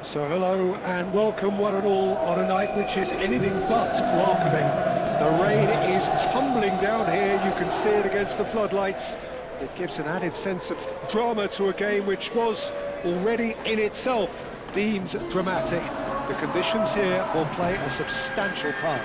So hello and welcome one and all on a night which is anything but welcoming. The rain is tumbling down here, you can see it against the floodlights. It gives an added sense of drama to a game which was already in itself deemed dramatic. The conditions here will play a substantial part.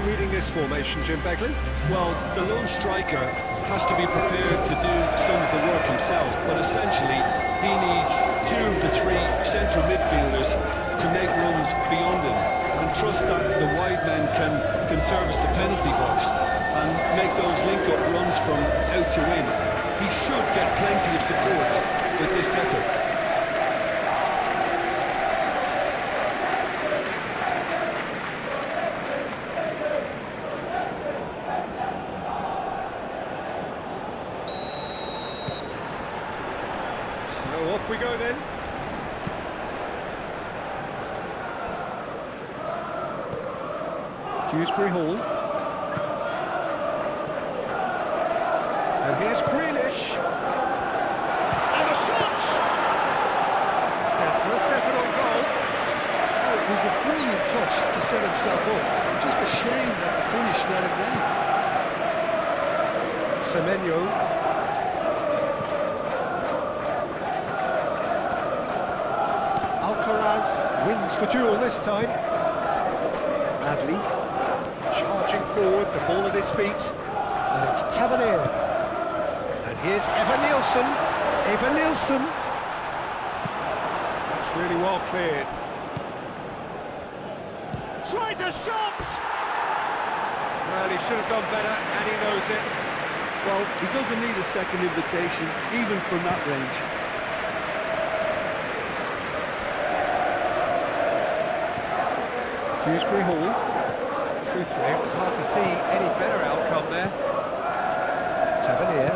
Reading this formation, Jim Begley? Well, the lone striker has to be prepared to do some of the work himself, but essentially he needs 2 to 3 central midfielders to make runs beyond him and trust that the wide men can service the penalty box and make those link-up runs from out to in. He should get plenty of support with this setup. So off we go then. Dewsbury Hall. And here's Grealish. And a shot! First effort on goal. Oh, it was a brilliant touch to set himself up. Just a shame that the finish let him down. Semenyo. Wins the duel this time. Adley charging forward, the ball at his feet, and it's Tavernier. And here's Evan Nielsen. That's really well cleared. Tries a shot! Well, he should have done better, and he knows it. Well, he doesn't need a second invitation, even from that range. Dewsbury Hall. Truthfully, it was hard to see any better outcome there. Tavernier.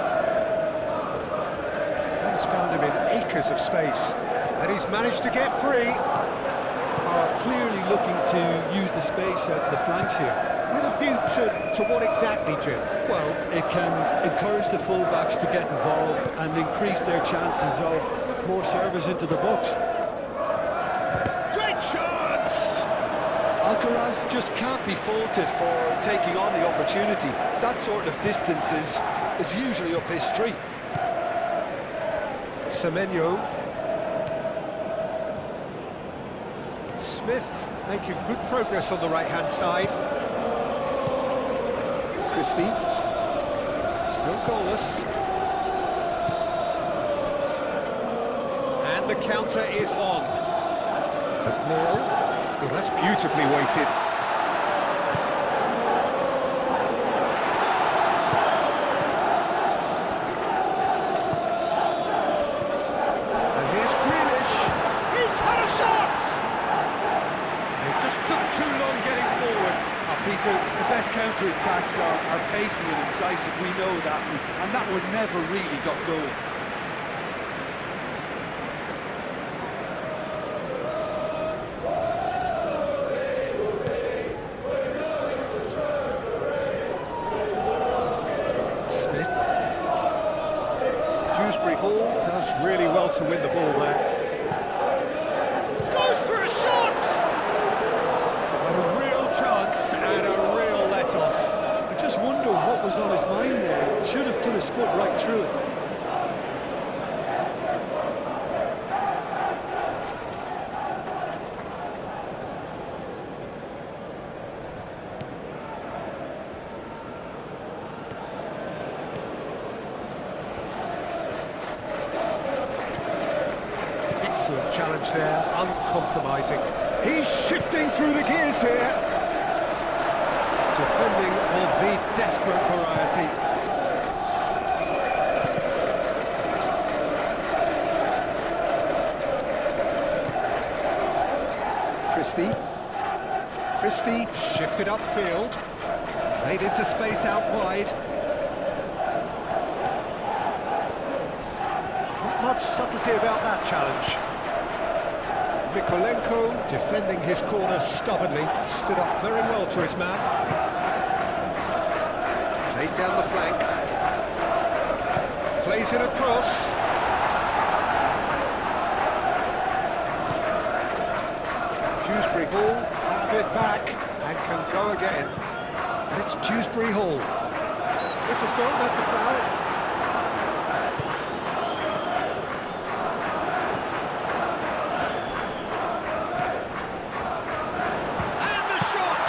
He's found him in acres of space, and he's managed to get free. Are clearly looking to use the space at the flanks here. With a view to what exactly, Jim? Well, it can encourage the full-backs to get involved and increase their chances of more serves into the box. Great chance! Alcaraz just can't be faulted for taking on the opportunity. That sort of distance is usually up his street. Semenyo. Smith making good progress on the right-hand side. Christie. Still goalless. And the counter is on. McNeil. Oh, that's beautifully weighted. And here's Grealish. He's had a shot! It just took too long getting forward. Peter, the best counter-attacks are pacey and incisive, we know that, and that one never really got going. Dewsbury Hall does really well to win the ball there. Goes for a shot! A real chance and a real let-off. I just wonder what was on his mind there. Should have put his foot right through it. Challenge there, uncompromising. He's shifting through the gears here. Defending of the desperate variety. Christie shifted upfield, made into space out wide. Not much subtlety about that challenge. Mikolenko defending his corner stubbornly, stood up very well to his man. Played down the flank. Plays it across. Dewsbury Hall have it back and can go again. And it's Dewsbury Hall. This is gone, that's a foul. And the shot!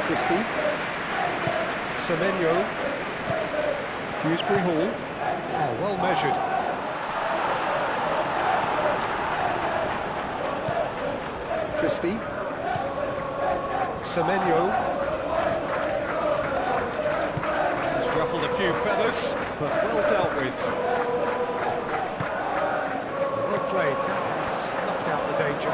Christie. Semenyo. Dewsbury Hall. Oh, well measured. Christie. Semenyo. He's ruffled a few feathers, but well dealt with. Well played, that has snuffed out the danger.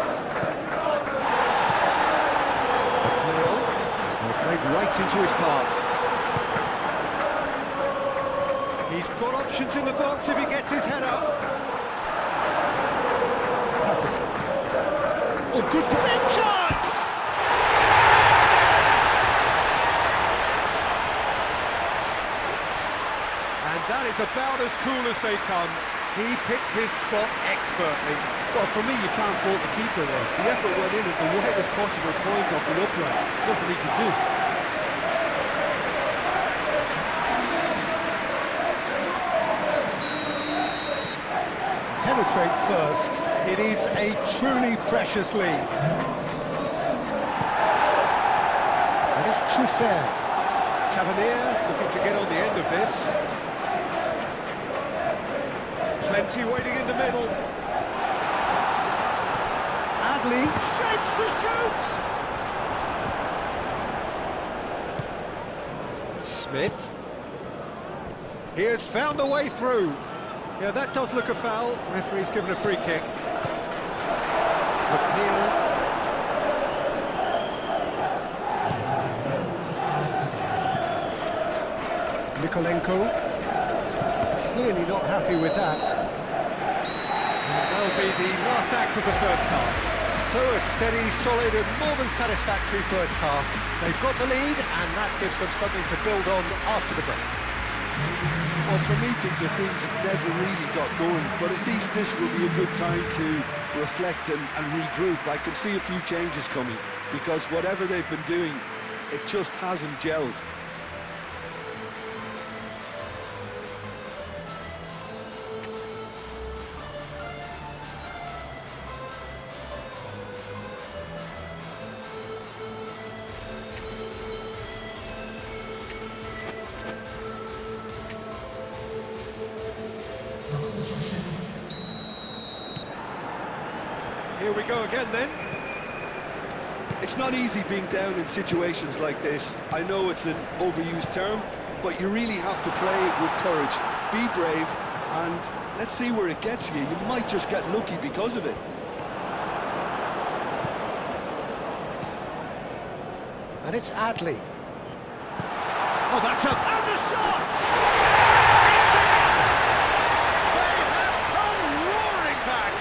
Well played right into his path. He's got options in the box if he gets his head up. Patterson. Oh, good big chance! And that is about as cool as they come. He picked his spot expertly. Well, for me, you can't fault the keeper there. The effort went in at the widest possible point off the upright. Nothing he could do. Penetrate first. It is a truly precious lead. And it's Truffert. Tavernier looking to get on the end of this. Plenty waiting in the middle. Adley shapes to shoot. Smith. He has found a way through. Yeah, that does look a foul. Referee's given a free kick. McNeil. Mikolenko. Clearly not happy with that. And that'll be the last act of the first half. So a steady, solid and more than satisfactory first half. They've got the lead and that gives them something to build on after the break. Well, for me, things have never really got going, but at least this will be a good time to reflect and regroup. I can see a few changes coming, because whatever they've been doing, it just hasn't gelled. Here we go again then. It's not easy being down in situations like this. I know it's an overused term, but you really have to play it with courage. Be brave, and let's see where it gets you. You might just get lucky because of it. And it's Adley. Oh, that's up. And the shot! It's in! They have come roaring back.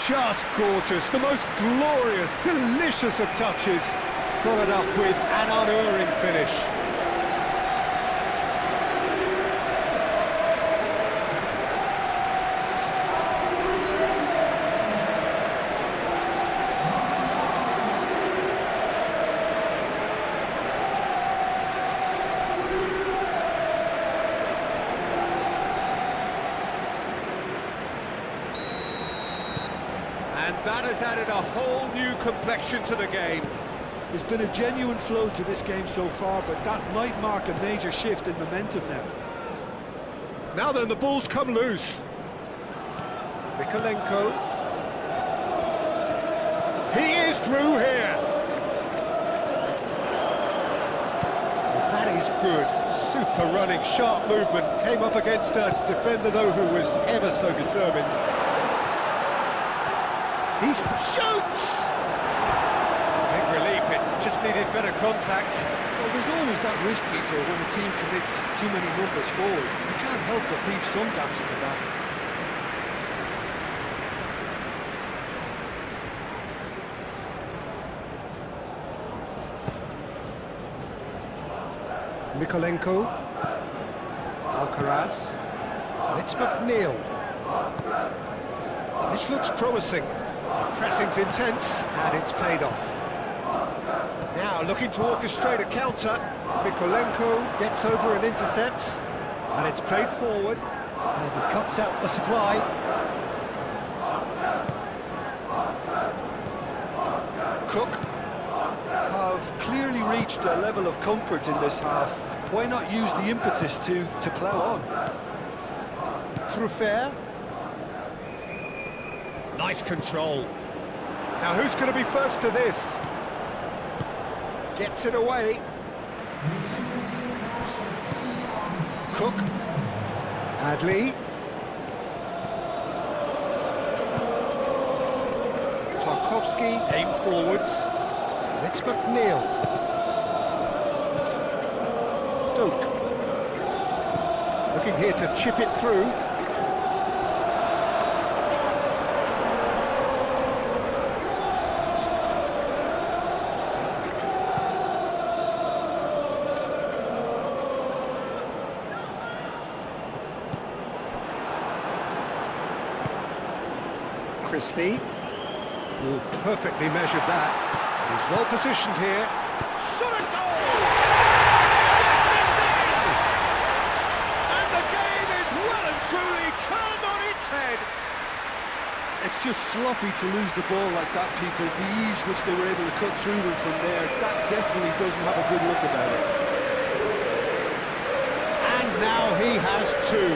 Just gorgeous. The most glorious, delicious of touches. Followed up with an unerring finish. And that has added a whole new complexion to the game. There's been a genuine flow to this game so far, but that might mark a major shift in momentum now. Now then, the ball's come loose. Mikolenko. He is through here. That is good. Super running, sharp movement. Came up against a defender, though, who was ever so determined. He shoots! Big relief, it just needed better contact. Well, there's always that risk, Peter, when a team commits too many numbers forward. You can't help but leave some gaps in the back. Mikolenko. Alcaraz. It's McNeil. This looks promising. Pressing's intense, and it's paid off. Now looking to orchestrate a counter. Mikolenko gets over and intercepts, and it's played forward, and he cuts out the supply. Cook have clearly reached a level of comfort in this half. Why not use the impetus to plough on? Truffert. Nice control. Now who's going to be first to this? Gets it away. Cook. Adley. Tarkovsky, aim forwards. It's McNeil. Doak. Looking here to chip it through. Christie. Oh, perfectly measured that. He's well positioned here. Shot a goal! Yes, it's in! And the game is well and truly turned on its head. It's just sloppy to lose the ball like that, Peter. The ease which they were able to cut through them from there, that definitely doesn't have a good look about it. And now he has two.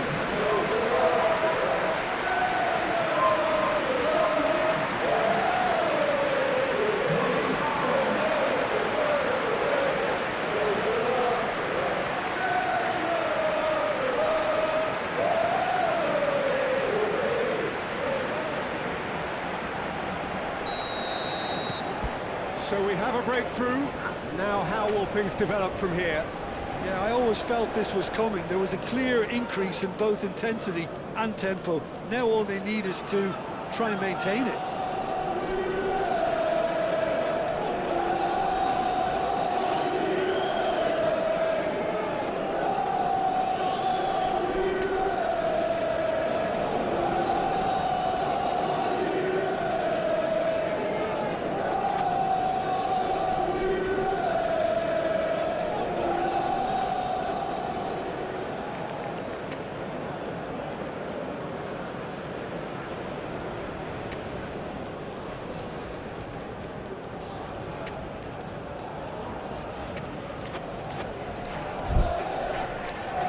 So we have a breakthrough. Now how will things develop from here? Yeah, I always felt this was coming. There was a clear increase in both intensity and tempo. Now all they need is to try and maintain it.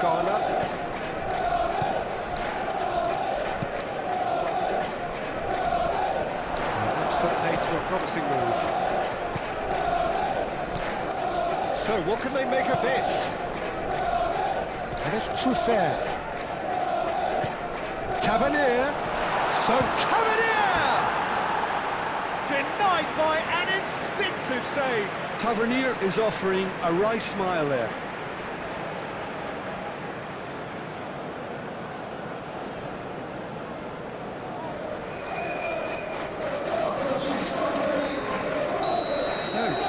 Garner. That's put paid to a promising move. So what can they make of this? And it's Truffert. Tavernier. So Tavernier! Denied by an instinctive save. Tavernier is offering a wry smile there.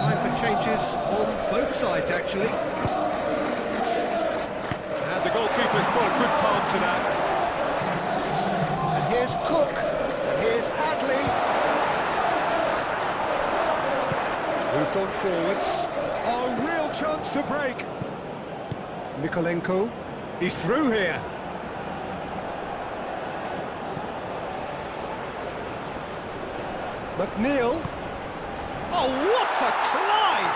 Time for changes on both sides, actually. And the goalkeeper's got a good palm to that. And here's Cook. And here's Adley. Moved on forwards. A real chance to break. Mikolenko. He's through here. McNeil. Oh, what a climb!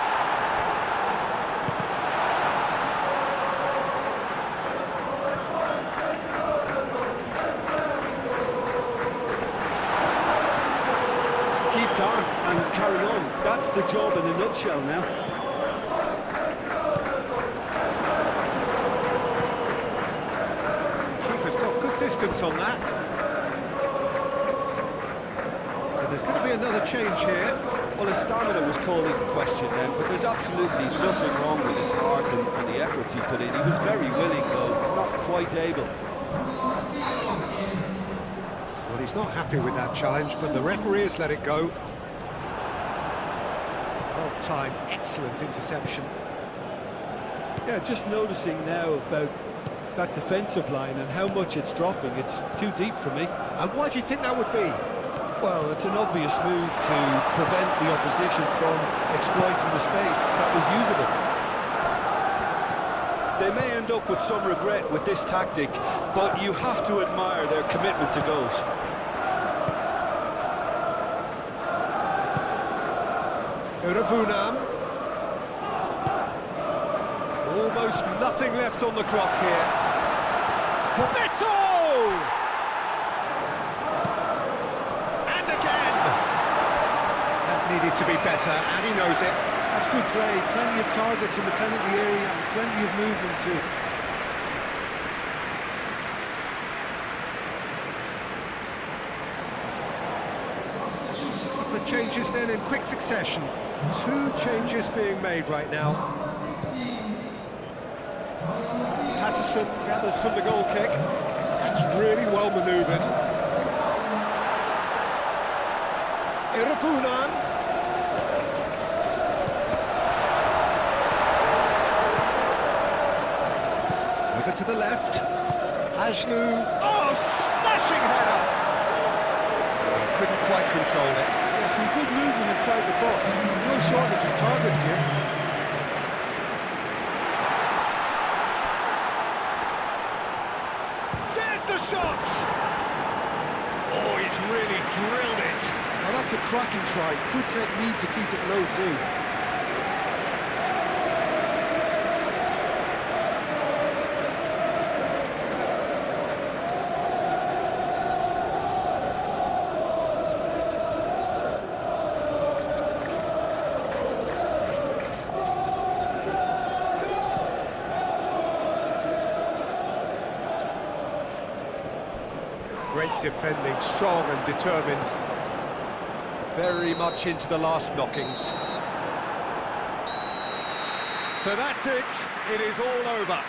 That's the job in a nutshell now. Keeper's got good distance on that. And there's going to be another change here. Well, his stamina was called into question then, but there's absolutely nothing wrong with his heart and the efforts he put in. He was very willing, though, not quite able. Well, he's not happy with that challenge, but the referee has let it go. Well timed, excellent interception. Yeah, just noticing now about that defensive line and how much it's dropping. It's too deep for me. And why do you think that would be? Well, it's an obvious move to prevent the opposition from exploiting the space that was usable. They may end up with some regret with this tactic, but you have to admire their commitment to goals. Urabunam. Almost nothing left on the clock here. Beto! And again! That needed to be better, and he knows it. That's good play. Plenty of targets in the penalty area and plenty of movement too. The changes then in quick succession. 2 changes being made right now. Patterson gathers from the goal kick. That's really well manoeuvred. Irapunan. Over to the left. Ajnu. Oh, smashing header! Couldn't quite control it. Yeah, some good movement inside the box. No shortage of targets here. There's the shot! Oh, he's really drilled it. Well, that's a cracking try. Good technique to keep it low too. Great defending, strong and determined. Very much into the last knockings. So that's it. It is all over.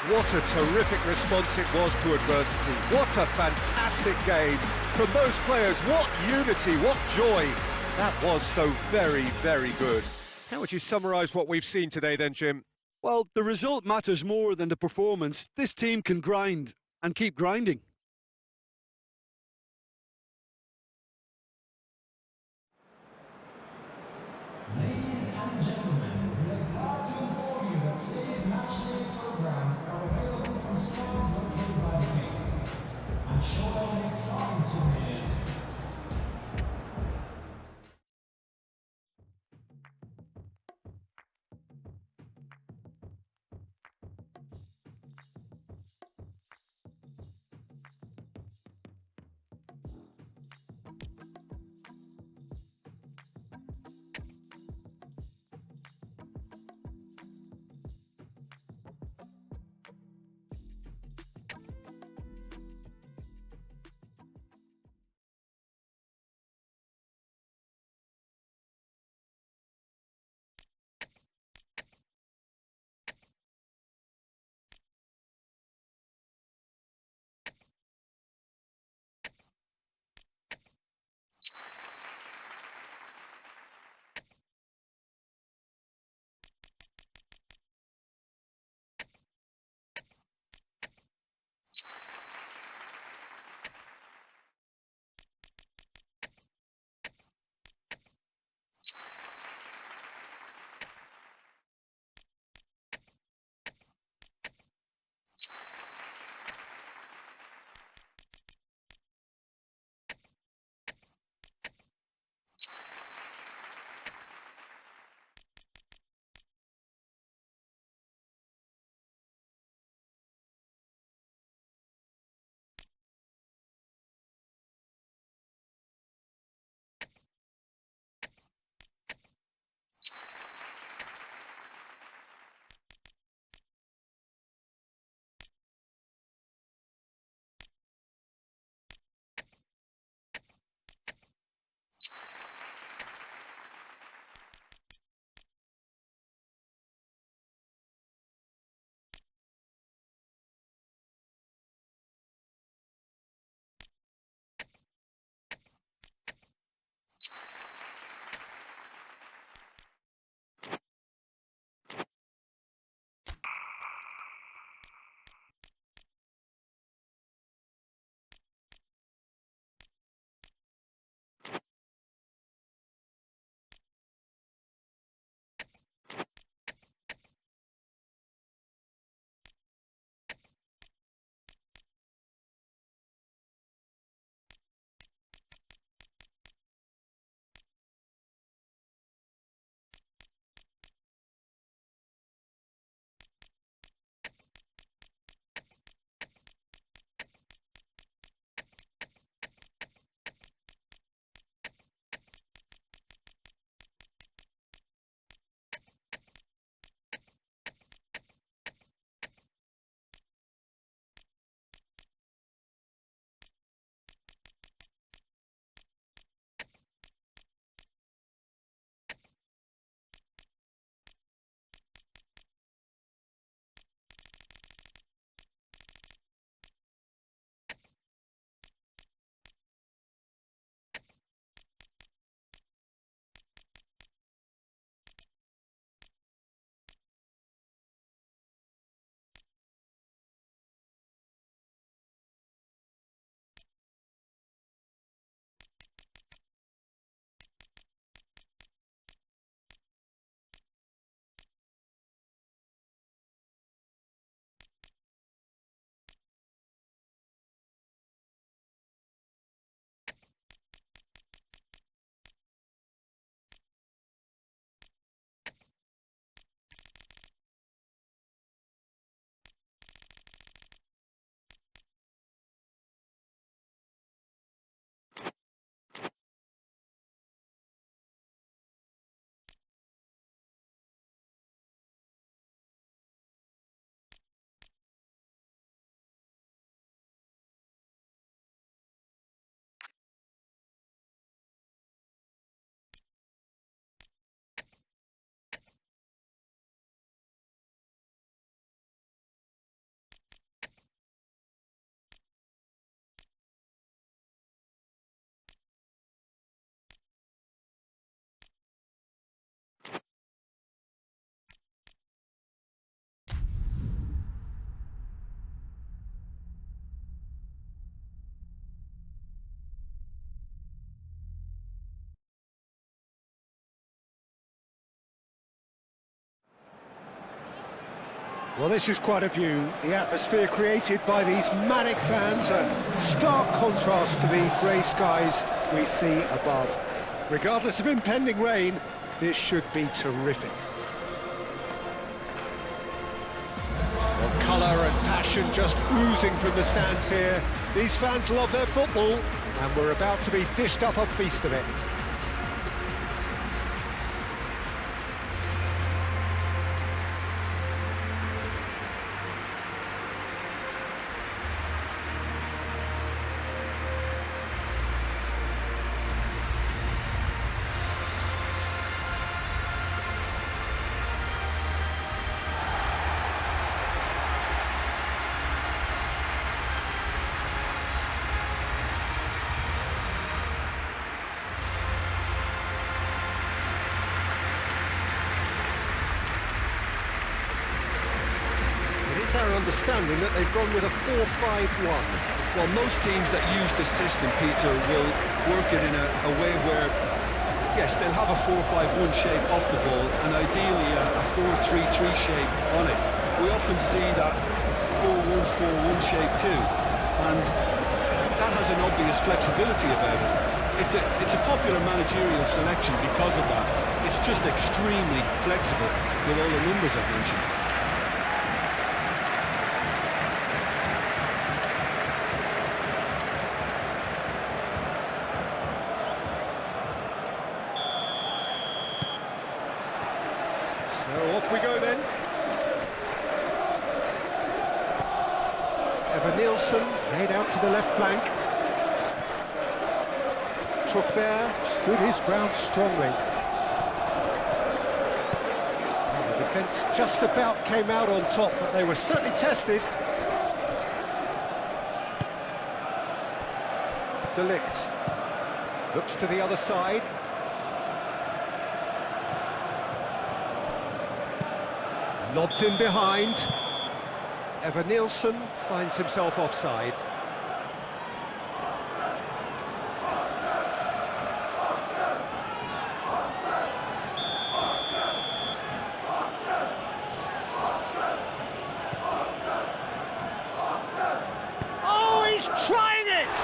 What a terrific response it was to adversity. What a fantastic game. From those players, what unity, what joy. That was so very, very good. How would you summarise what we've seen today then, Jim? Well, the result matters more than the performance. This team can grind and keep grinding. Ladies and gentlemen, we are glad to inform you that today's matchday programs are available from stores located by the gates. I'm sure they'll make fine souvenirs. Well, this is quite a view. The atmosphere created by these manic fans, a stark contrast to the grey skies we see above. Regardless of impending rain, this should be terrific. Well, colour and passion just oozing from the stands here. These fans love their football, and we're about to be dished up a feast of it. It's our understanding that they've gone with a 4-5-1. Well, most teams that use this system, Peter, will work it in a way where, yes, they'll have a 4-5-1 shape off the ball and ideally a 4-3-3 shape on it. We often see that 4-1-4-1 shape too, and that has an obvious flexibility about it. It's a popular managerial selection because of that. It's just extremely flexible with all the numbers I've mentioned. So off we go then. Evan Nielsen made out to the left flank. Trofer stood his ground strongly. And the defence just about came out on top, but they were certainly tested. De Ligt looks to the other side. Lobbed in behind. Evan Nielsen finds himself offside. Oh, he's trying it!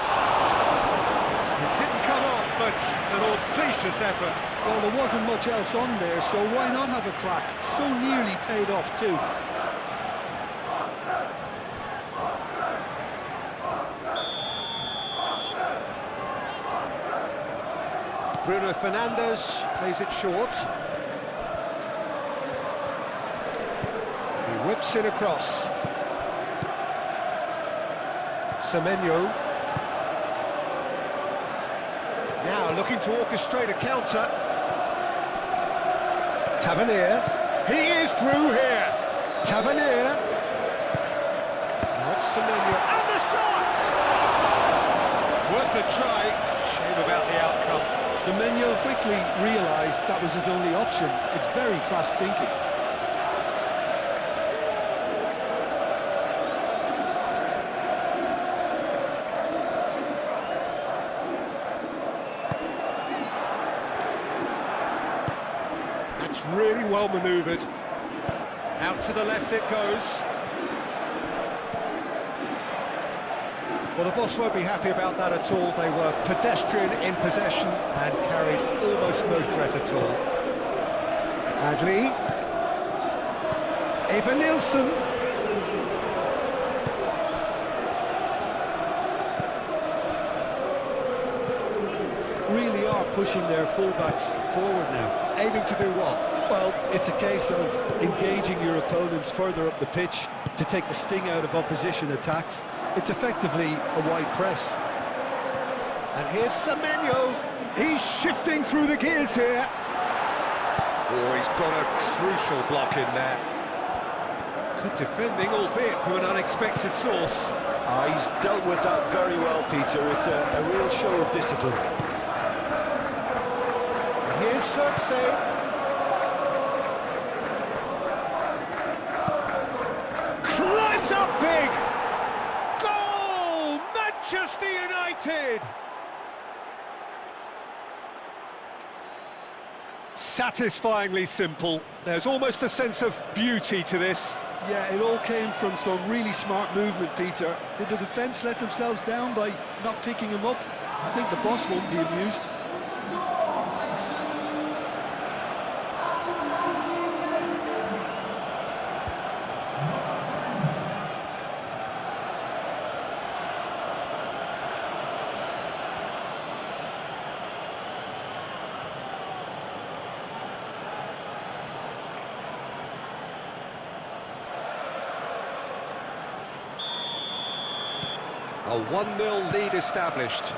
It didn't come off, but an audacious effort. Well, there wasn't much else on there, so why not have a crack? So nearly paid off too. Bruno Fernandes plays it short. He whips it across. Semenyo. Now looking to orchestrate a counter. Tavernier. He is through here. Tavernier. Now it's Semenyo. And the shot! Worth a try. Shame about the outcome. Semenyo quickly realised that was his only option. It's very fast thinking. That's really well manoeuvred. Out to the left it goes. Well, the boss won't be happy about that at all. They were pedestrian in possession and carried almost no threat at all. Adli. Evan Nielsen. Really are pushing their fullbacks forward now. Aiming to do what? Well, it's a case of engaging your opponents further up the pitch to take the sting out of opposition attacks. It's effectively a wide press. And here's Semenyo. He's shifting through the gears here. Oh, he's got a crucial block in there. Good defending, albeit from an unexpected source. He's dealt with that very well, Peter. It's a real show of discipline. And here's Sergey. Climbs up big! Goal! Manchester United! Satisfyingly simple. There's almost a sense of beauty to this. Yeah, it all came from some really smart movement, Peter. Did the defence let themselves down by not picking him up? I think the boss won't be amused. A 1-0 lead established.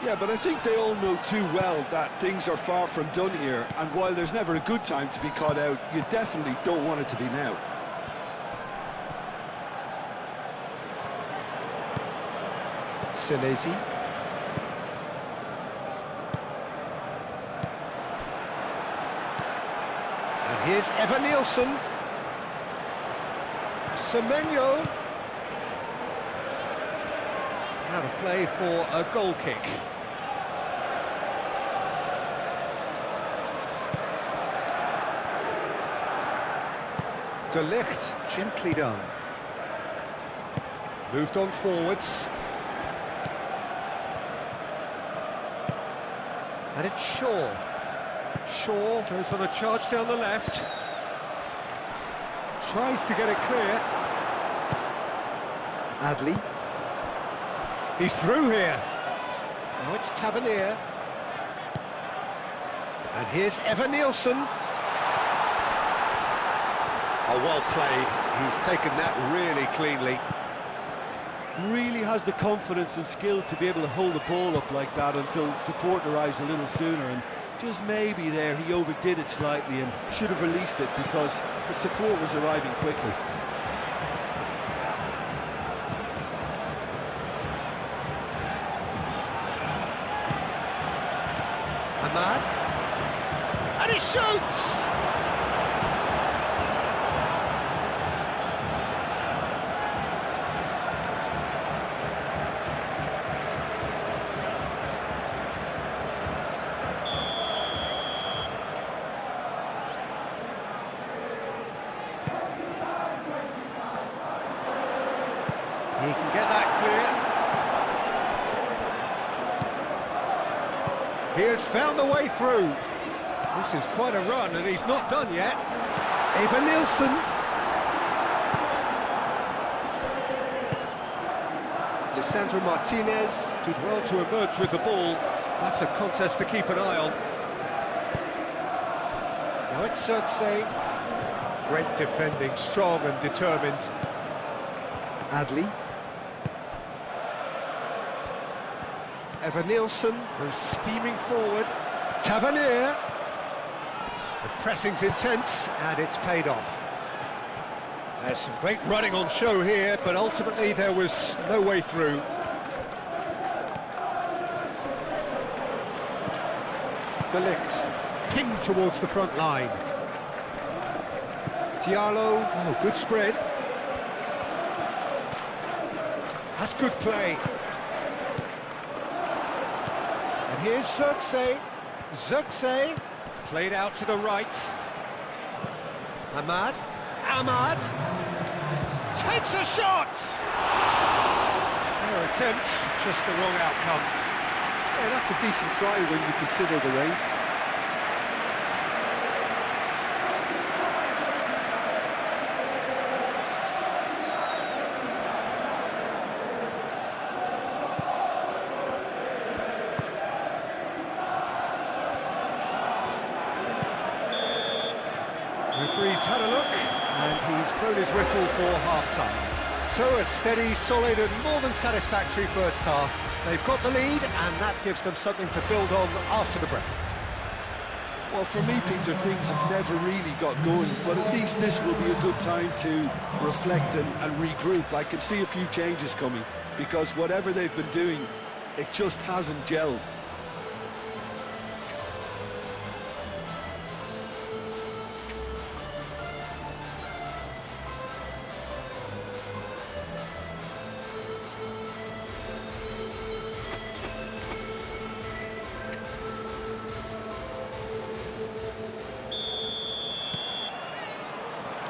Yeah, but I think they all know too well that things are far from done here, and while there's never a good time to be caught out, you definitely don't want it to be now. Senesi. And here's Evan Nielsen. Semenyo. Out of play for a goal kick. De Ligt, gently done. Moved on forwards. And it's Shaw. Shaw goes on a charge down the left. Tries to get it clear. Adley. He's through here. Now it's Tavernier. And here's Evan Nielsen. Oh, well played. He's taken that really cleanly. Really has the confidence and skill to be able to hold the ball up like that until support arrives a little sooner, and just maybe there he overdid it slightly and should have released it because the support was arriving quickly. Ahmad. And he shoots! He can get that clear. He has found a way through. This is quite a run, and he's not done yet. Evan Nielsen. Lisandro Martinez did well to emerge with the ball. That's a contest to keep an eye on. Now it's Xerxes. Great defending, strong and determined. Adley. Evan Nielsen goes steaming forward. Tavernier. The pressing's intense, and it's paid off. There's some great running on show here, but ultimately there was no way through. De Ligt, pinged towards the front line. Diallo, oh, good spread. That's good play. And here's Xerxes. Xerxes, played out to the right. Ahmad. Ahmad takes a shot! Fair attempt, just the wrong outcome. Yeah, that's a decent try when you consider the range. Referee's had a look, and he's blown his whistle for half-time. So a steady, solid and more than satisfactory first half. They've got the lead, and that gives them something to build on after the break. Well, for me, Peter, things have never really got going, but at least this will be a good time to reflect and regroup. I can see a few changes coming, because whatever they've been doing, it just hasn't gelled.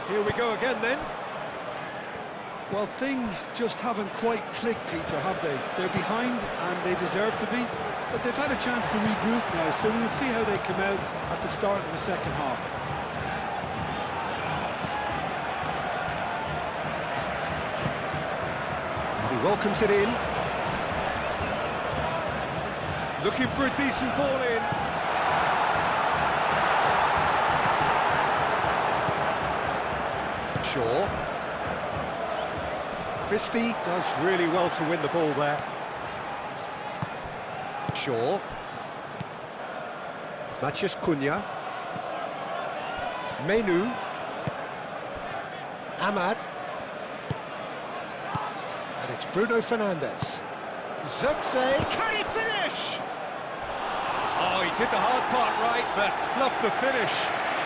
Here we go again then. Well, things just haven't quite clicked, Peter, have they? They're behind and they deserve to be, but they've had a chance to regroup now, so we'll see how they come out at the start of the second half. And he welcomes it in. Looking for a decent ball in. Shaw. Christie does really well to win the ball there. Shaw. Matheus Cunha. Menu. Ahmad. And it's Bruno Fernandes. Zirkzee, can he finish? Oh, he did the hard part right, but fluffed the finish.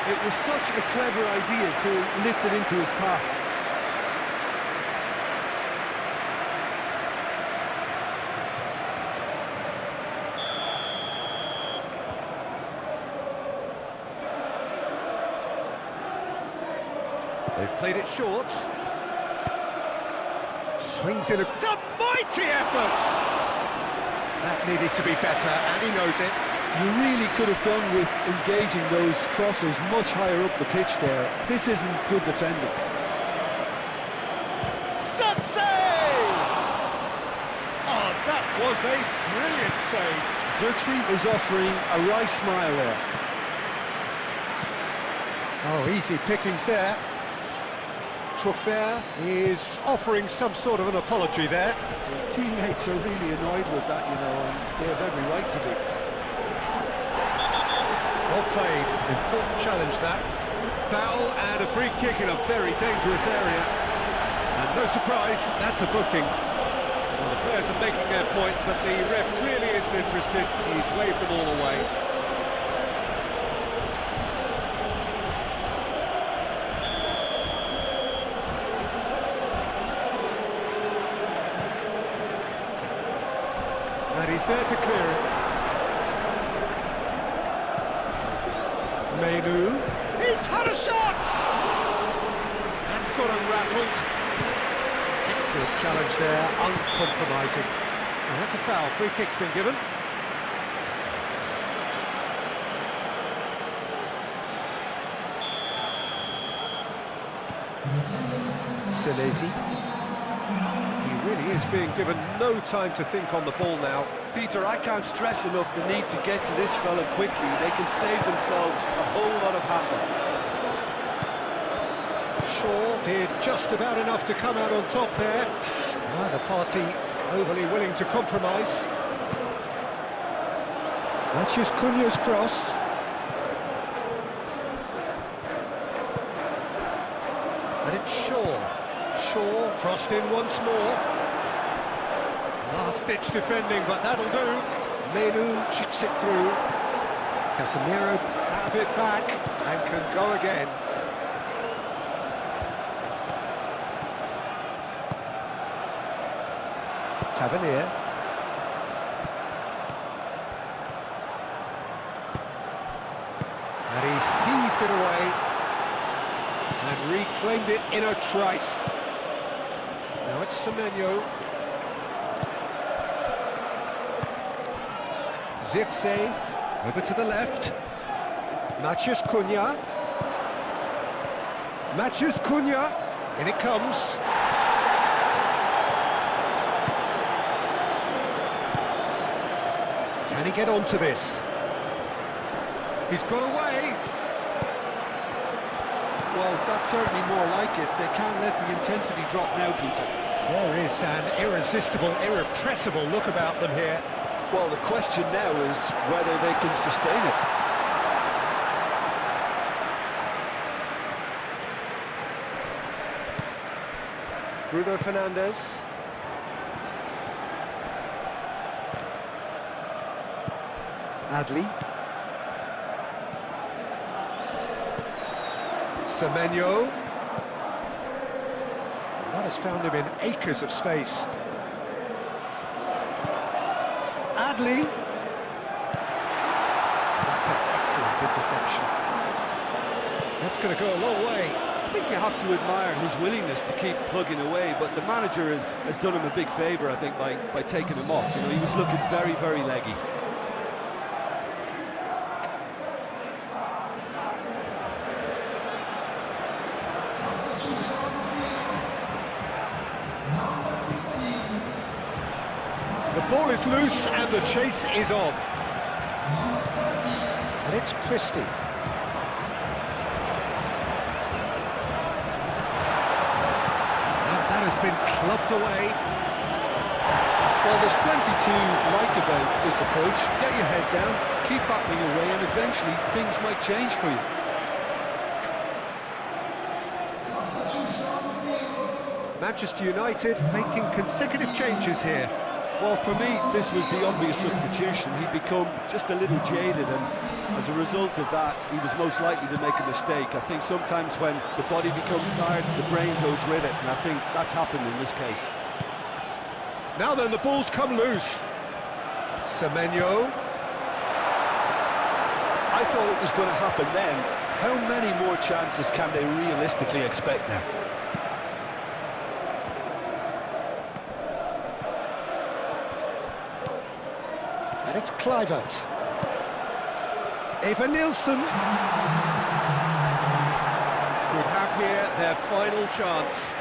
It was such a clever idea to lift it into his path. They've played it short. Swings in a... It's a mighty effort! That needed to be better, and he knows it. You really could have done with engaging those crosses much higher up the pitch there. This isn't good defending. Zirkzee! Oh, that was a brilliant save. Zirkzee is offering a wry smile there. Oh, easy pickings there. Trofer is offering some sort of an apology there. His teammates are really annoyed with that, you know, and they have every right to be. Well played, important challenge that. Foul and a free kick in a very dangerous area. And no surprise, that's a booking. Well, the players are making their point, but the ref clearly isn't interested. He's waved them all away. And he's there to clear it. Menu. He's had a shot! That's got him rattled. Excellent challenge there, uncompromising. And that's a foul, free kick's been given. Senesi. He really is being given no time to think on the ball now. Peter, I can't stress enough the need to get to this fella quickly. They can save themselves a whole lot of hassle. Shaw did just about enough to come out on top there. Neither party overly willing to compromise. Matheus Cunha's cross. And it's Shaw. Shaw crossed in once more. Last-ditch defending, but that'll do. Menu chips it through. Casemiro have it back and can go again. Tavernier. And he's heaved it away and reclaimed it in a trice. Now it's Semenyo. Zirkzee, over to the left. Matheus Cunha. Matheus Cunha, in it comes. Can he get onto this? He's got away. Well, that's certainly more like it. They can't let the intensity drop now, Peter. There is an irresistible, irrepressible look about them here. Well, the question now is whether they can sustain it. Bruno Fernandes. Adli. Semenyo. That has found him in acres of space. Adli. That's an excellent interception. That's going to go a long way. I think you have to admire his willingness to keep plugging away, but the manager has done him a big favour, I think, by taking him off. You know, he was looking very, very leggy. The ball is loose and the chase is on. And it's Christie. And that has been clubbed away. Well, there's plenty to like about this approach. Get your head down, keep battling away, and eventually things might change for you. Manchester United making consecutive changes here. Well, for me, this was the obvious substitution. He'd become just a little jaded, and as a result of that, he was most likely to make a mistake. I think sometimes when the body becomes tired, the brain goes with it, and I think that's happened in this case. Now then, the ball's come loose. Semenyo. I thought it was going to happen then. How many more chances can they realistically expect now? And it's Kluivert. Eva Nielsen could have here their final chance.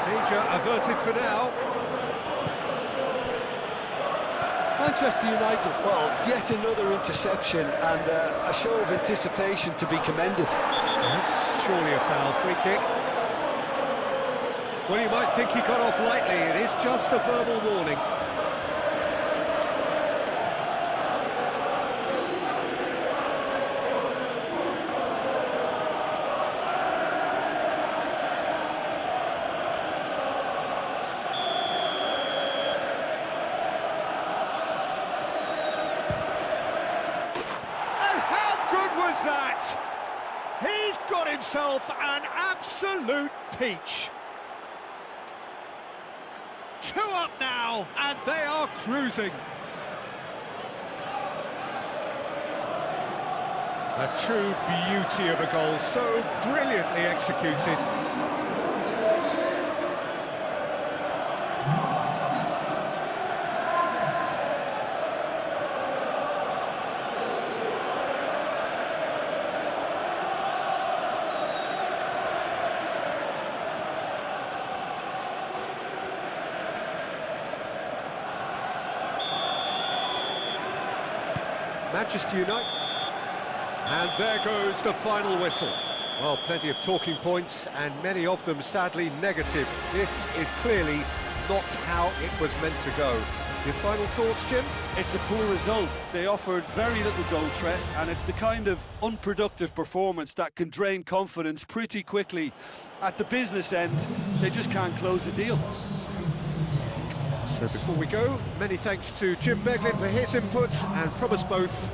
Danger averted for now. Manchester United, well, yet another interception and a show of anticipation to be commended. That's surely a foul. Free kick. Well, you might think he got off lightly. It is just a verbal warning. And how good was that? He's got himself an absolute peach. 2 up now, and they are cruising. A true beauty of a goal, so brilliantly executed. Manchester United. And there goes the final whistle. Well, plenty of talking points, and many of them sadly negative. This is clearly not how it was meant to go. Your final thoughts, Jim? It's a poor result. They offered very little goal threat, and it's the kind of unproductive performance that can drain confidence pretty quickly. At the business end, they just can't close the deal. So before we go, many thanks to Jim Beglin for his input, and from us both,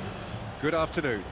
good afternoon.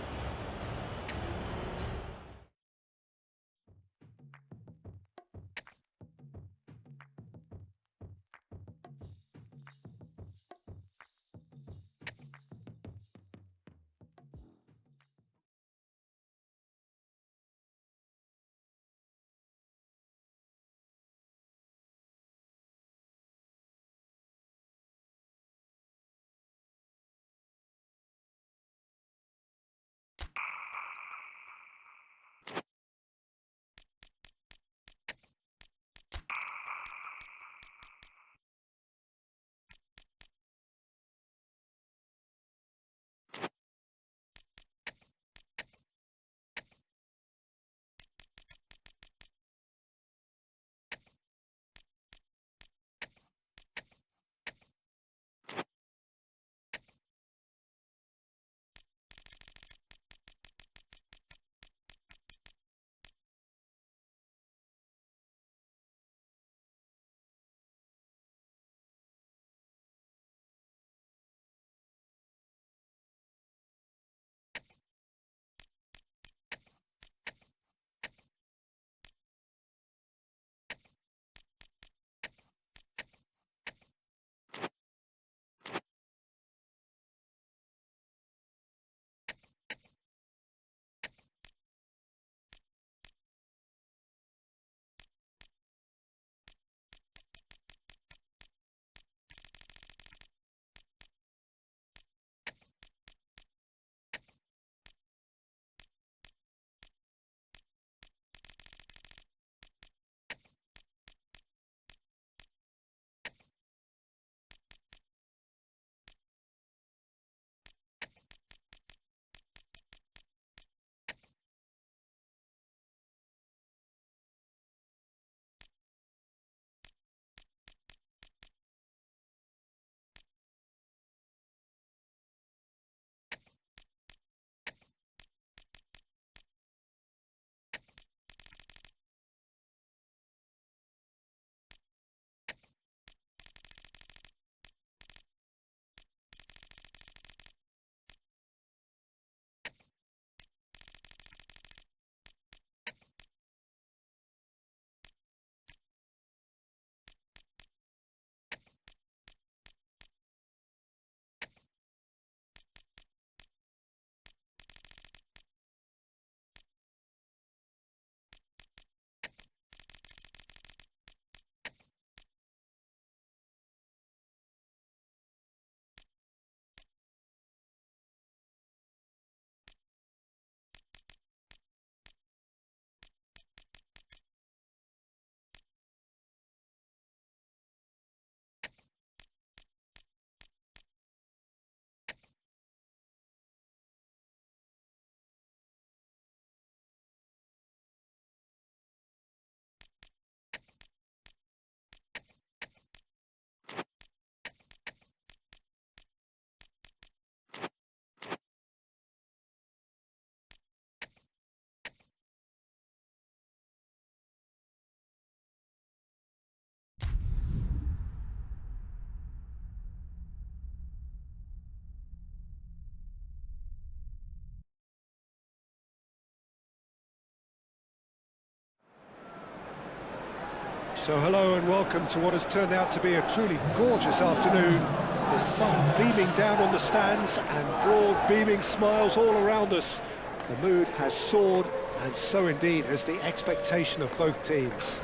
So hello and welcome to what has turned out to be a truly gorgeous afternoon. The sun beaming down on the stands and broad beaming smiles all around us. The mood has soared, and so indeed has the expectation of both teams.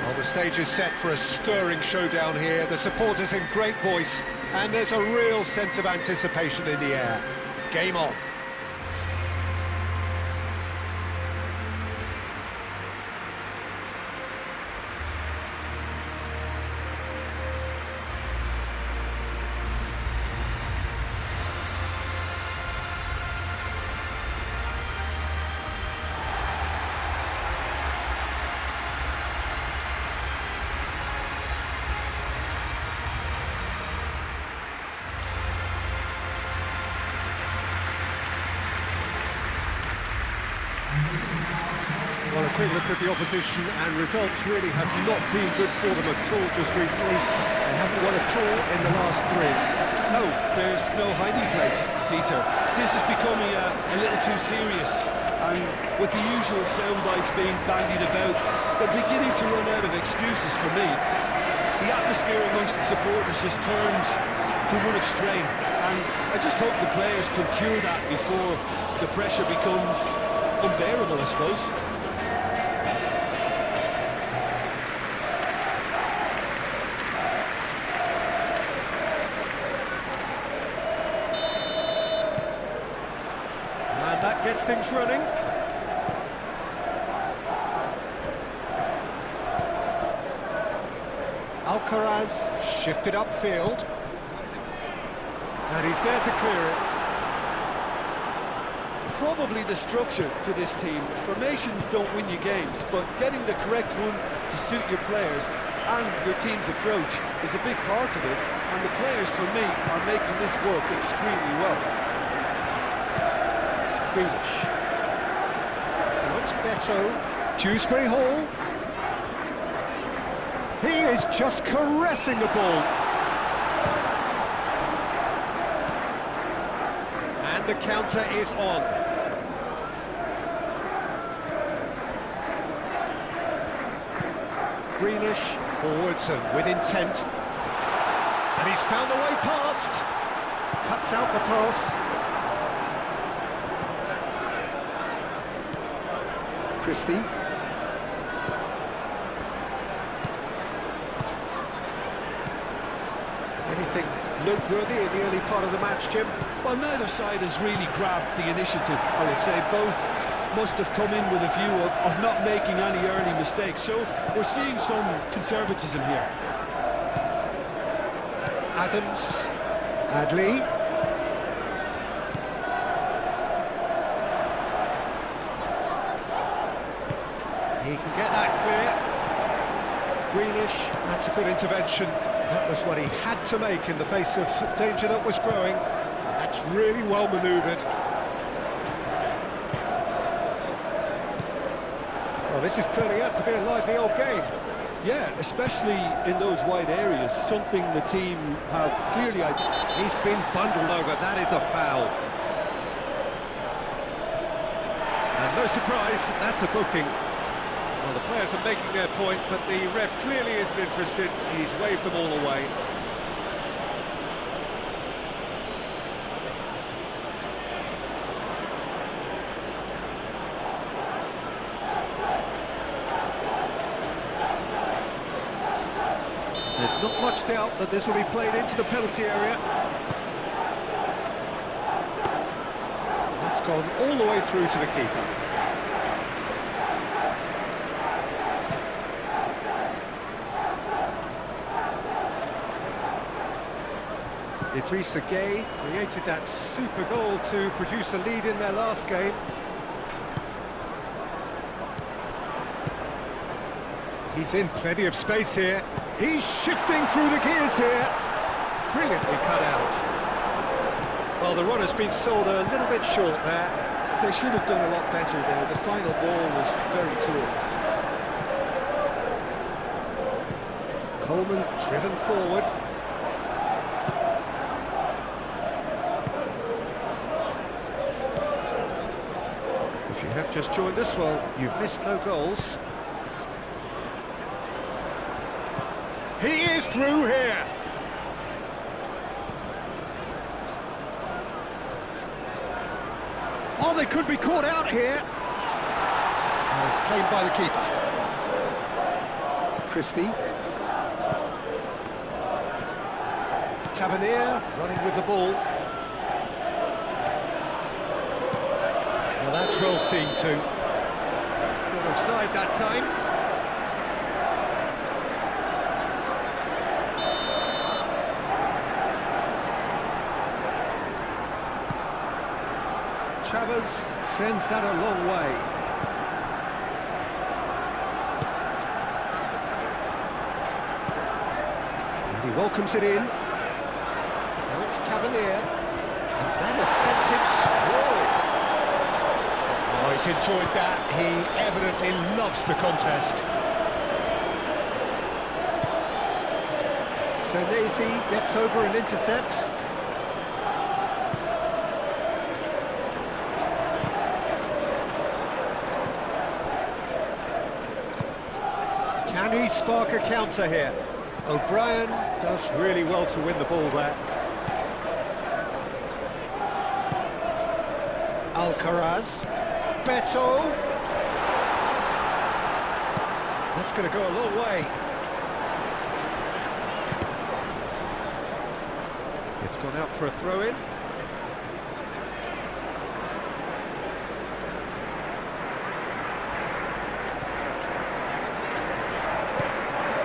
Well, the stage is set for a stirring showdown here. The supporters in great voice, and there's a real sense of anticipation in the air. Game on. Well, a quick look at the opposition, and results really have not been good for them at all just recently. They haven't won at all in the last three. No, there's no hiding place, Peter. This is becoming a little too serious, and with the usual sound bites being bandied about, they're beginning to run out of excuses for me. The atmosphere amongst the supporters has turned to one of strain, and I just hope the players can cure that before the pressure becomes unbearable, I suppose. And that gets things running. Alcaraz shifted upfield. And he's there to clear it. Probably the structure to this team. Formations don't win you games, but getting the correct one to suit your players and your team's approach is a big part of it, and the players, for me, are making this work extremely well. Greenish. Now it's Beto. Dewsbury Hall. He is just caressing the ball. And the counter is on. Greenish, forwards and with intent. And he's found the way past. Cuts out the pass. Christie. Anything noteworthy in the early part of the match, Jim? Well, neither side has really grabbed the initiative, I would say. Both must have come in with a view of not making any early mistakes, so we're seeing some conservatism here. Adams. Adley. He can get that clear. Greenish, that's a good intervention. That was what he had to make in the face of danger that was growing. That's really well manoeuvred. Well, this is turning out to be a lively old game. Yeah, especially in those wide areas, something the team have clearly... He's been bundled over, that is a foul. And no surprise, that's a booking. Well, the players are making their point, but the ref clearly isn't interested. He's waved them all away. There's not much doubt that this will be played into the penalty area. That's gone all the way through to the keeper. Idrissa Gueye created that super goal to produce a lead in their last game. He's in plenty of space here. He's shifting through the gears here. Brilliantly cut out. Well, the run has been sold a little bit short there. They should have done a lot better there. The final ball was very poor. Coleman driven forward. you have just joined us, well, you've missed no goals. He is through here. Oh, they could be caught out here. Oh, it's claimed by the keeper. Christie. Tavernier running with the ball. Well, that's well seen too. Got offside that time. Travers sends that a long way. And he welcomes it in. Now it's Tavernier. And that has sent him sprawling. Oh, he's enjoyed that. He evidently loves the contest. Senesi gets over and intercepts. Can he spark a counter here? O'Brien does really well to win the ball there. Alcaraz. Beto. That's going to go a long way. It's gone out for a throw-in.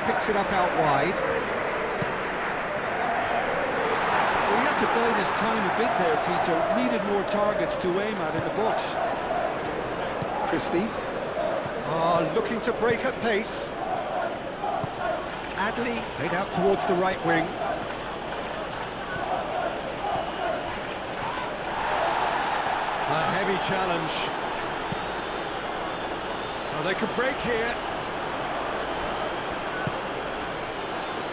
Picks it up out wide. Well, he had to bide his time a bit there, Peter. Needed more targets to aim at in the box. Christie. Looking to break at pace. Adley played out towards the right wing. A heavy challenge. Oh, they could break here.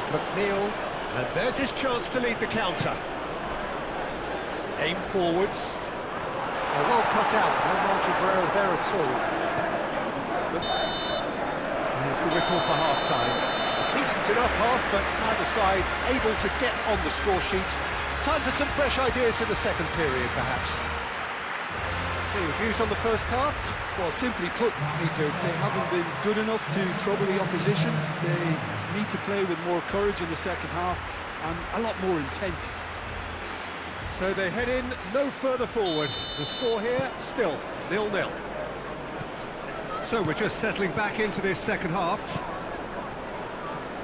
McNeil, and there's his chance to lead the counter. Aim forwards. Well cut out, no margin for error there at all. But there's the whistle for half-time. A decent enough half, but neither side able to get on the score sheet. Time for some fresh ideas in the second period, perhaps. So, your views on the first half? Well, simply put, Peter, they haven't been good enough to trouble the opposition. They need to play with more courage in the second half and a lot more intent. So they head in no further forward. The score here, still 0-0. So we're just settling back into this second half.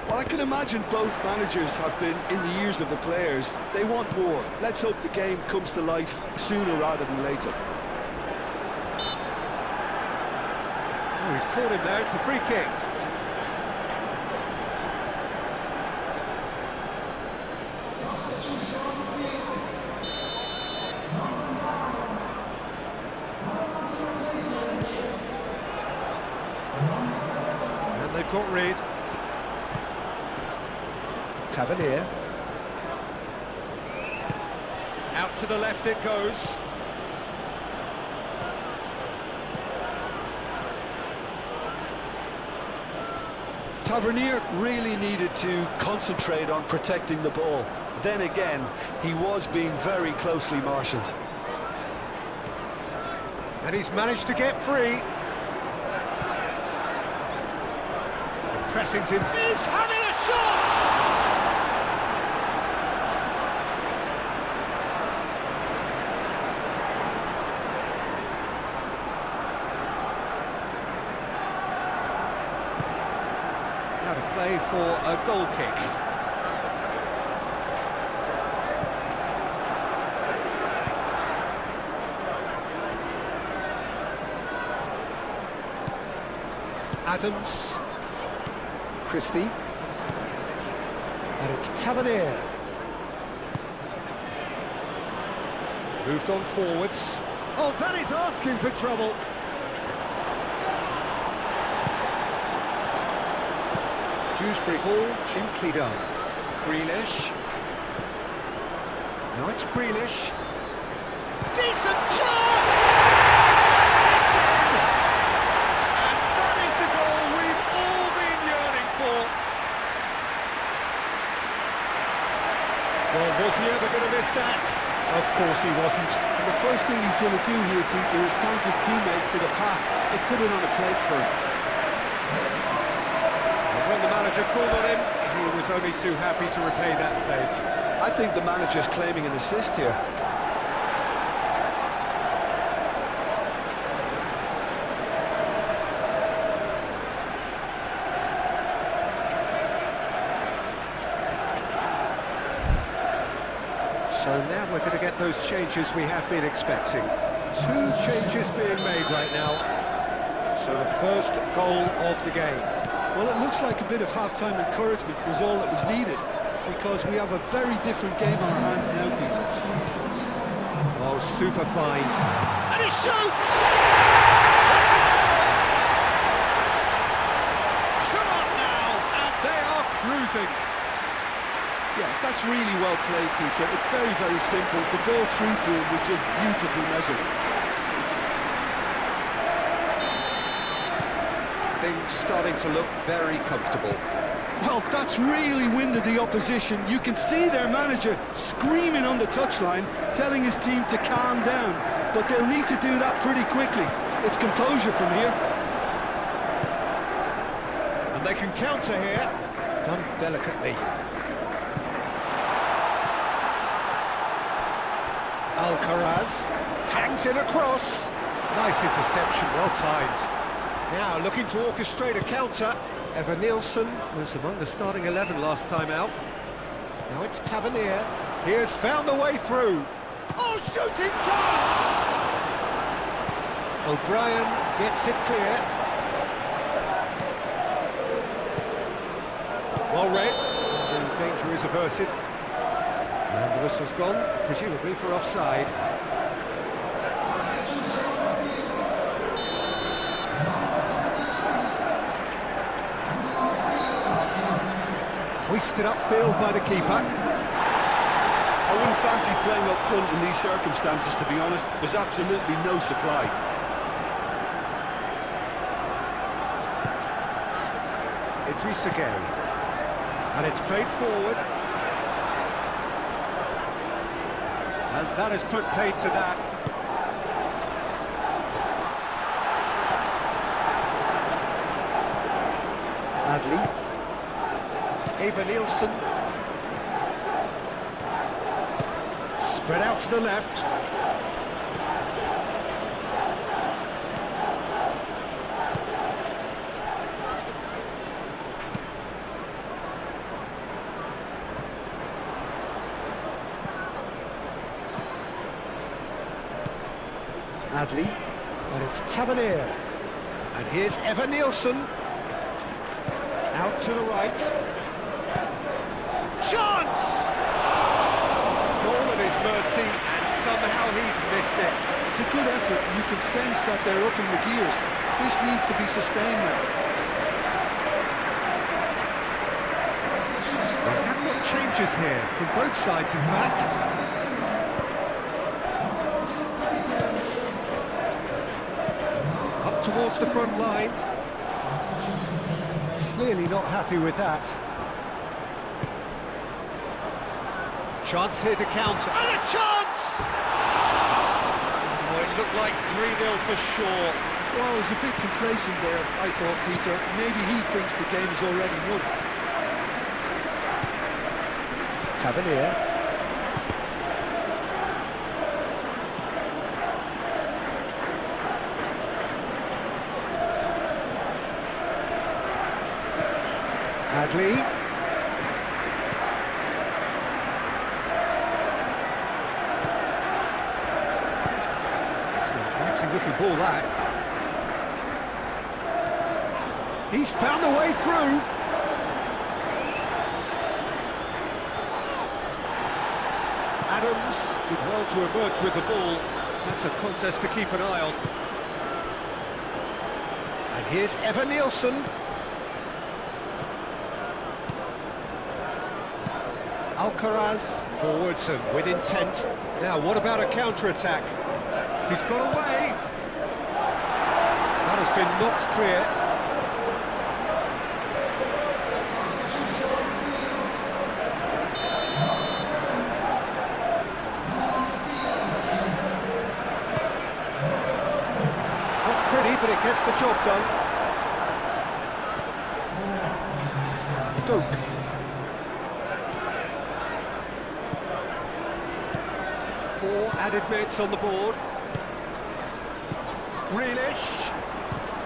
Well, I can imagine both managers have been in the ears of the players. They want more. Let's hope the game comes to life sooner rather than later. Oh, he's caught him there. It's a free kick. Substitution on the field. Number 9. Coming on to replace him is number 11. And they've got rid. Tavernier. Out to the left it goes. Tavernier really needed to concentrate on protecting the ball. Then again, he was being very closely marshalled. And he's managed to get free. The Pressington is having a shot! Out of play for a goal kick. Adams. Christie. And it's Tavernier. Moved on forwards. Oh, that is asking for trouble. Dewsbury ball, gently done. Grealish. Now it's Grealish. Decent chance! It's in! wasn't. And the first thing he's going to do here, Peter, is thank his teammate for the pass. It put it on a plate for him. And when the manager called on him, he was only too happy to repay that favour. I think the manager's claiming an assist here. So now we're going to get those changes we have been expecting. 2 changes being made right now. So the first goal of the game. Well, it looks like a bit of half-time encouragement was all that was needed, because we have a very different game on our hands now, Peter. Oh, super fine. And he shoots! That's a goal! 2 up now, and they are cruising. Yeah, that's really well played, Peter. It's very, very simple. The ball through to him was just beautifully measured. Things starting to look very comfortable. Well, that's really winded the opposition. You can see their manager screaming on the touchline, telling his team to calm down. But they'll need to do that pretty quickly. It's composure from here. And they can counter here. Done delicately. Alcaraz hangs in across. Nice interception, well timed. Now looking to orchestrate a counter. Evan Nielsen was among the starting 11 last time out. Now it's Tavernier. He has found the way through. Oh, shooting chance! O'Brien gets it clear. Well read. The danger is averted. And the whistle's gone, presumably for offside. Hoisted upfield by the keeper. I wouldn't fancy playing up front in these circumstances, to be honest. There's absolutely no supply. Idrissa Gueye. And it's played forward. And that has put paid to that. Adley. Eva Nielsen. Spread out to the left. Adley, and it's Tavernier. And here's Evan Nielsen. Out to the right. Chance! Goal at his mercy, and somehow he's missed it. It's a good effort. You can sense that they're up in the gears. This needs to be sustained now. We have got changes here from both sides, in fact. Towards the front line. Clearly not happy with that. Chance here to counter. And a chance! Oh, it looked like 3-0 for sure. Well, he was a bit complacent there, I thought, Peter. Maybe he thinks the game is already won. Tavernier. Adley. It's an inviting looking ball, that. He's found a way through. Adams did well to emerge with the ball. That's a contest to keep an eye on. And here's Evan Nielsen. Alcaraz forwards and with intent. Now, what about a counter-attack? He's got away. That has been knocked clear. but it gets the job done. Duke. Four added minutes on the board. Grealish.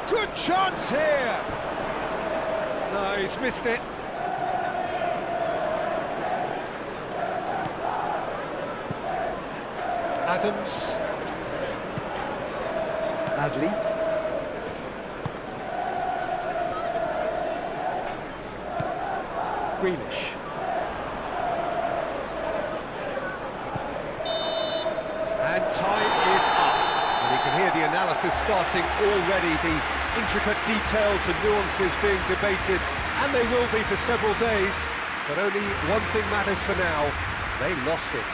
Good chance here. No, he's missed it. Adams. Adley. Grealish. And time is up. And you can hear the analysis starting already, the intricate details and nuances being debated, and they will be for several days. But only one thing matters for now: they lost it.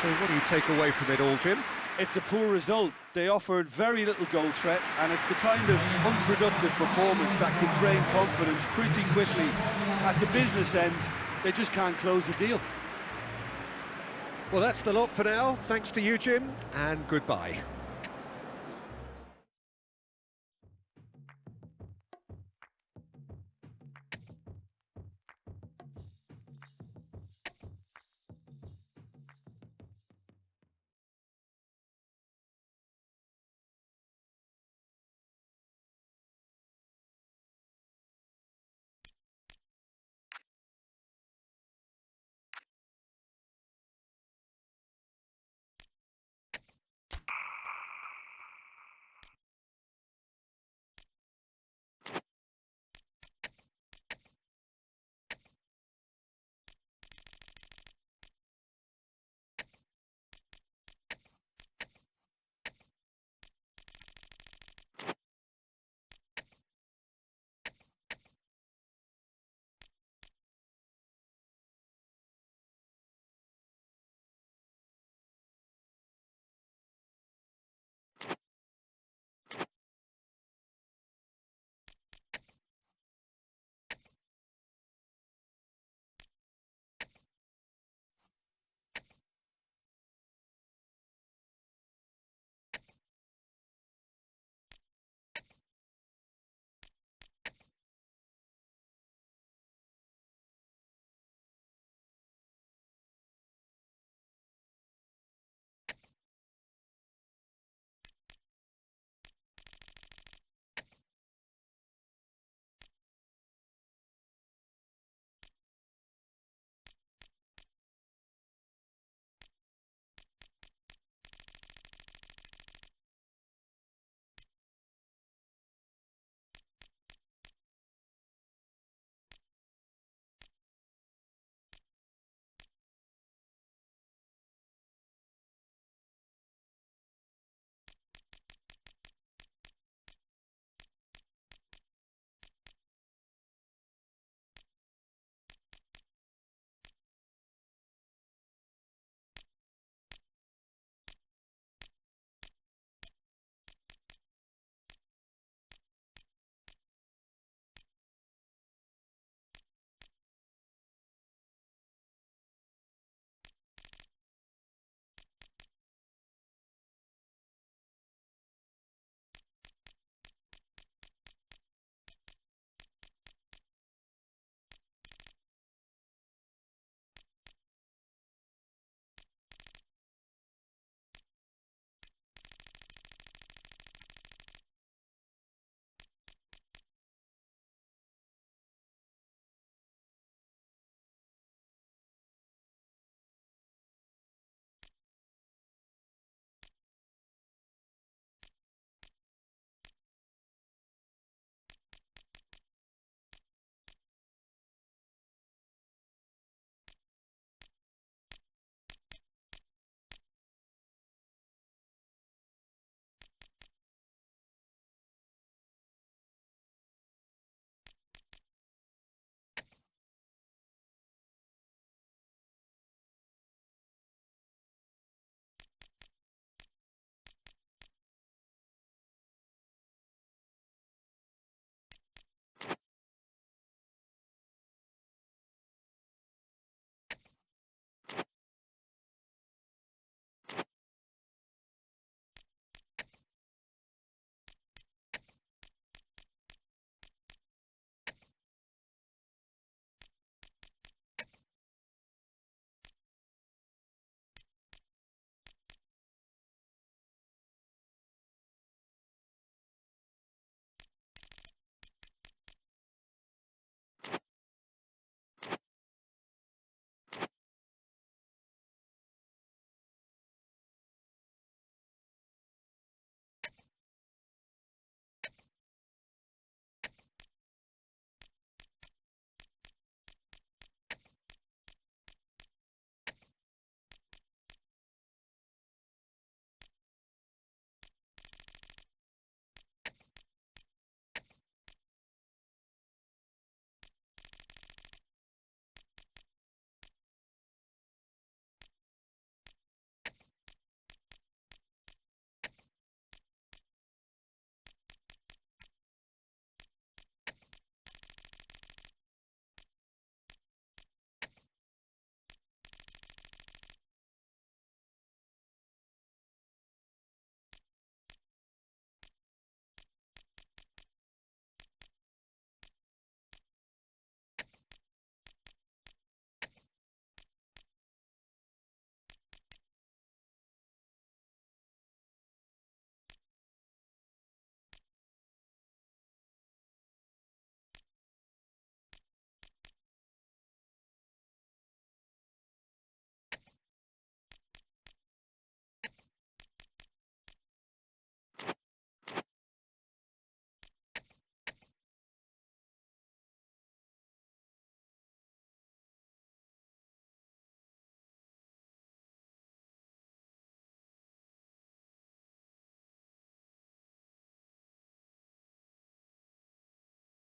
So what do you take away from it all, Jim? It's a poor result. They offered very little goal threat, and it's the kind of unproductive performance that can drain confidence pretty quickly. At the business end, they just can't close the deal. Well, that's the lot for now. Thanks to you, Jim, and goodbye.